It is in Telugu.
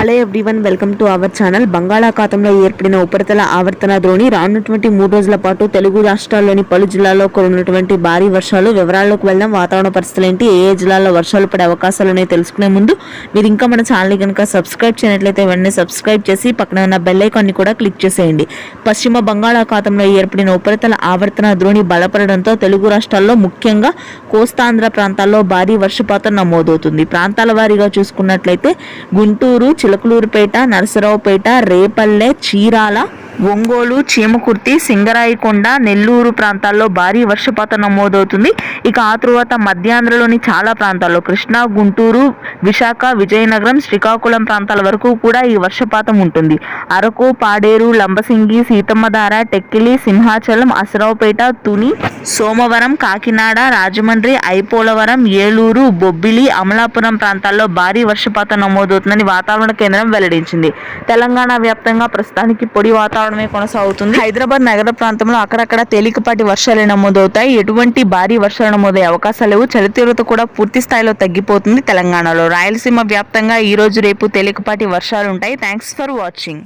Hello everyone, welcome to our channel. బంగాళాఖాతంలో ఏర్పడిన ఉపరితల ఆవర్తన ద్రోణి రానున్నటువంటి 3 రోజుల పాటు తెలుగు రాష్ట్రాల్లోని పలు జిల్లాల్లో కురినటువంటి భారీ వర్షాలు. వివరాల్లోకి వెళ్దాం. వాతావరణ పరిస్థితులు ఏంటి, ఏ జిల్లాల్లో వర్షాలు పడే అవకాశాలు ఉన్నాయి తెలుసుకునే ముందు మీరు ఇంకా మన ఛానల్ని కనుక సబ్స్క్రైబ్ చేయనట్లయితే వెంటనే సబ్స్క్రైబ్ చేసి పక్కన ఉన్న బెల్ ఐకాన్ని కూడా క్లిక్ చేసేయండి. పశ్చిమ బంగాళాఖాతంలో ఏర్పడిన ఉపరితల ఆవర్తన ద్రోణి బలపడడంతో తెలుగు రాష్ట్రాల్లో ముఖ్యంగా కోస్తాంధ్ర ప్రాంతాల్లో భారీ వర్షపాతం నమోదవుతుంది. ప్రాంతాల వారీగా చూసుకున్నట్లయితే గుంటూరు, చిలకలూరుపేట, నరసరావుపేట, రేపల్లె, చీరాల, ఒంగోలు, చీమకుర్తి, సింగరాయకొండ, నెల్లూరు ప్రాంతాల్లో భారీ వర్షపాతం నమోదవుతుంది. ఇక ఆ తరువాత మధ్యాంధ్రలోని చాలా ప్రాంతాల్లో కృష్ణా, గుంటూరు, విశాఖ, విజయనగరం, శ్రీకాకుళం ప్రాంతాల వరకు కూడా ఈ వర్షపాతం ఉంటుంది. అరకు, పాడేరు, లంబసింగి, సీతమ్మధార, టెక్కిలి, సింహాచలం, అసరావుపేట, తుని, సోమవరం, కాకినాడ, రాజమండ్రి, ఐపోలవరం, ఏలూరు, బొబ్బిలి, అమలాపురం ప్రాంతాల్లో భారీ వర్షపాతం నమోదవుతుందని వాతావరణ కేంద్రం వెల్లడించింది. తెలంగాణ వ్యాప్తంగా ప్రస్తుతానికి పొడి వాతావరణమే కొనసాగుతుంది. హైదరాబాద్ నగర ప్రాంతంలో అక్కడక్కడ తేలికపాటి వర్షాలు నమోదవుతాయి. ఎటువంటి భారీ వర్షాలు నమోదయ్యే అవకాశాలు లేవు. చలి తీవ్రత కూడా పూర్తి స్థాయిలో తగ్గిపోతుంది. తెలంగాణలో రాయలసీమ వ్యాప్తంగా ఈ రోజు రేపు తేలికపాటి వర్షాలు ఉంటాయి. Thanks for watching.